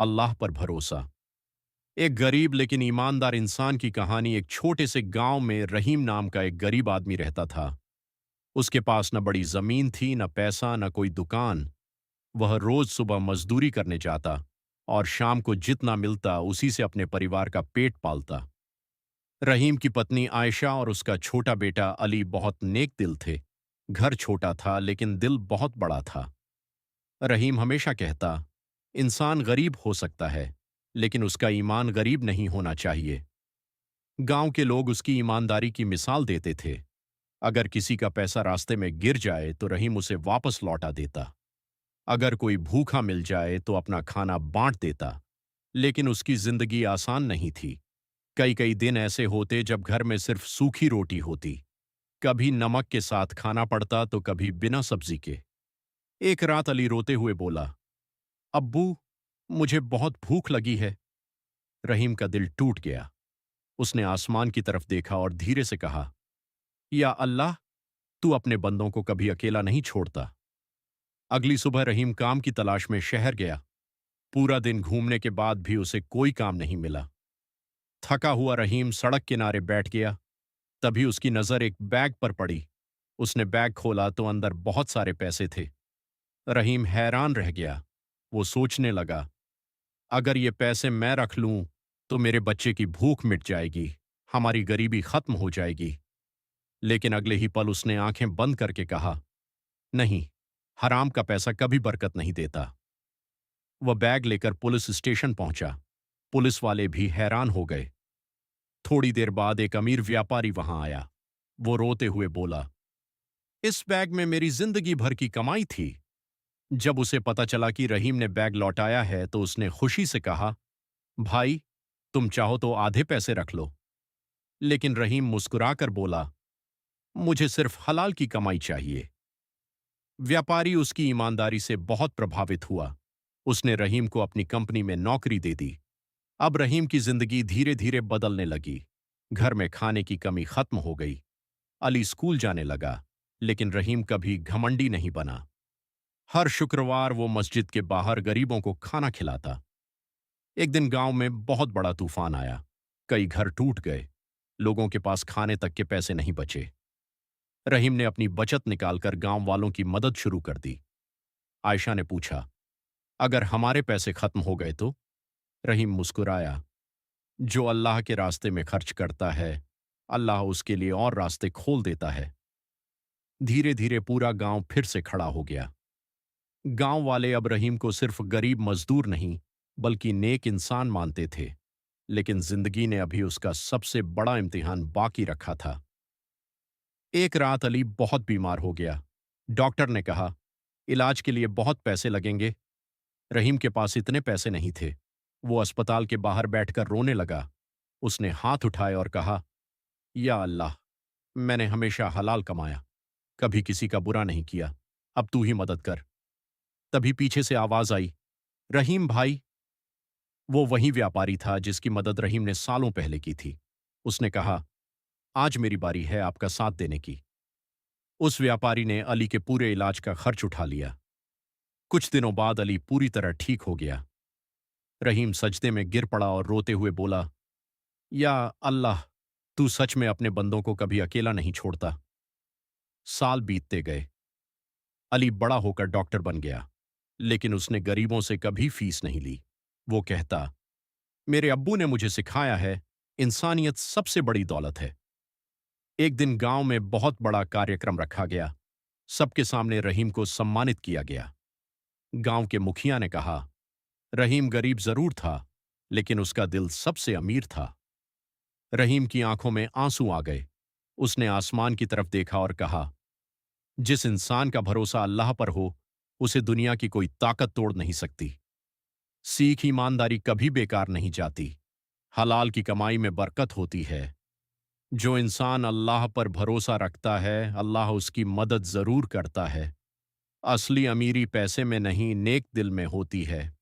अल्लाह पर भरोसा। एक गरीब लेकिन ईमानदार इंसान की कहानी। एक छोटे से गांव में रहीम नाम का एक गरीब आदमी रहता था। उसके पास न बड़ी जमीन थी, न पैसा, न कोई दुकान। वह रोज सुबह मजदूरी करने जाता और शाम को जितना मिलता उसी से अपने परिवार का पेट पालता। रहीम की पत्नी आयशा और उसका छोटा बेटा अली बहुत नेक दिल थे। घर छोटा था लेकिन दिल बहुत बड़ा था। रहीम हमेशा कहता, इंसान गरीब हो सकता है लेकिन उसका ईमान गरीब नहीं होना चाहिए। गांव के लोग उसकी ईमानदारी की मिसाल देते थे। अगर किसी का पैसा रास्ते में गिर जाए तो रहीम उसे वापस लौटा देता। अगर कोई भूखा मिल जाए तो अपना खाना बांट देता। लेकिन उसकी जिंदगी आसान नहीं थी। कई कई दिन ऐसे होते जब घर में सिर्फ सूखी रोटी होती। कभी नमक के साथ खाना पड़ता तो कभी बिना सब्जी के। एक रात अली रोते हुए बोला, अब्बू, मुझे बहुत भूख लगी है। रहीम का दिल टूट गया। उसने आसमान की तरफ देखा और धीरे से कहा, या अल्लाह, तू अपने बंदों को कभी अकेला नहीं छोड़ता। अगली सुबह रहीम काम की तलाश में शहर गया। पूरा दिन घूमने के बाद भी उसे कोई काम नहीं मिला। थका हुआ रहीम सड़क किनारे बैठ गया। तभी उसकी नजर एक बैग पर पड़ी। उसने बैग खोला तो अंदर बहुत सारे पैसे थे। रहीम हैरान रह गया। वो सोचने लगा, अगर ये पैसे मैं रख लूं तो मेरे बच्चे की भूख मिट जाएगी, हमारी गरीबी खत्म हो जाएगी। लेकिन अगले ही पल उसने आंखें बंद करके कहा, नहीं, हराम का पैसा कभी बरकत नहीं देता। वह बैग लेकर पुलिस स्टेशन पहुंचा। पुलिस वाले भी हैरान हो गए। थोड़ी देर बाद एक अमीर व्यापारी वहां आया। वो रोते हुए बोला, इस बैग में मेरी जिंदगी भर की कमाई थी। जब उसे पता चला कि रहीम ने बैग लौटाया है तो उसने खुशी से कहा, भाई, तुम चाहो तो आधे पैसे रख लो। लेकिन रहीम मुस्कुराकर बोला, मुझे सिर्फ हलाल की कमाई चाहिए। व्यापारी उसकी ईमानदारी से बहुत प्रभावित हुआ। उसने रहीम को अपनी कंपनी में नौकरी दे दी। अब रहीम की जिंदगी धीरे धीरे बदलने लगी। घर में खाने की कमी खत्म हो गई। अली स्कूल जाने लगा, लेकिन रहीम कभी घमंडी नहीं बना। हर शुक्रवार वो मस्जिद के बाहर गरीबों को खाना खिलाता। एक दिन गांव में बहुत बड़ा तूफान आया। कई घर टूट गए। लोगों के पास खाने तक के पैसे नहीं बचे। रहीम ने अपनी बचत निकालकर गांव वालों की मदद शुरू कर दी। आयशा ने पूछा, अगर हमारे पैसे खत्म हो गए तो? रहीम मुस्कुराया, जो अल्लाह के रास्ते में खर्च करता है, अल्लाह उसके लिए और रास्ते खोल देता है। धीरे धीरे पूरा गांव फिर से खड़ा हो गया। गांव वाले अब रहीम को सिर्फ गरीब मजदूर नहीं, बल्कि नेक इंसान मानते थे। लेकिन जिंदगी ने अभी उसका सबसे बड़ा इम्तिहान बाकी रखा था। एक रात अली बहुत बीमार हो गया। डॉक्टर ने कहा, इलाज के लिए बहुत पैसे लगेंगे। रहीम के पास इतने पैसे नहीं थे। वो अस्पताल के बाहर बैठकर रोने लगा। उसने हाथ उठाए और कहा, या अल्लाह, मैंने हमेशा हलाल कमाया, कभी किसी का बुरा नहीं किया। अब तू ही मदद कर। तभी पीछे से आवाज आई, रहीम भाई। वो वही व्यापारी था जिसकी मदद रहीम ने सालों पहले की थी। उसने कहा, आज मेरी बारी है आपका साथ देने की। उस व्यापारी ने अली के पूरे इलाज का खर्च उठा लिया। कुछ दिनों बाद अली पूरी तरह ठीक हो गया। रहीम सजदे में गिर पड़ा और रोते हुए बोला, या अल्लाह, तू सच में अपने बंदों को कभी अकेला नहीं छोड़ता। साल बीतते गए। अली बड़ा होकर डॉक्टर बन गया, लेकिन उसने गरीबों से कभी फीस नहीं ली। वो कहता, मेरे अब्बू ने मुझे सिखाया है, इंसानियत सबसे बड़ी दौलत है। एक दिन गांव में बहुत बड़ा कार्यक्रम रखा गया। सबके सामने रहीम को सम्मानित किया गया। गांव के मुखिया ने कहा, रहीम गरीब जरूर था, लेकिन उसका दिल सबसे अमीर था। रहीम की आंखों में आंसू आ गए। उसने आसमान की तरफ देखा और कहा, जिस इंसान का भरोसा अल्लाह पर हो, उसे दुनिया की कोई ताकत तोड़ नहीं सकती। सीख, ईमानदारी कभी बेकार नहीं जाती। हलाल की कमाई में बरकत होती है। जो इंसान अल्लाह पर भरोसा रखता है, अल्लाह उसकी मदद जरूर करता है। असली अमीरी पैसे में नहीं, नेक दिल में होती है।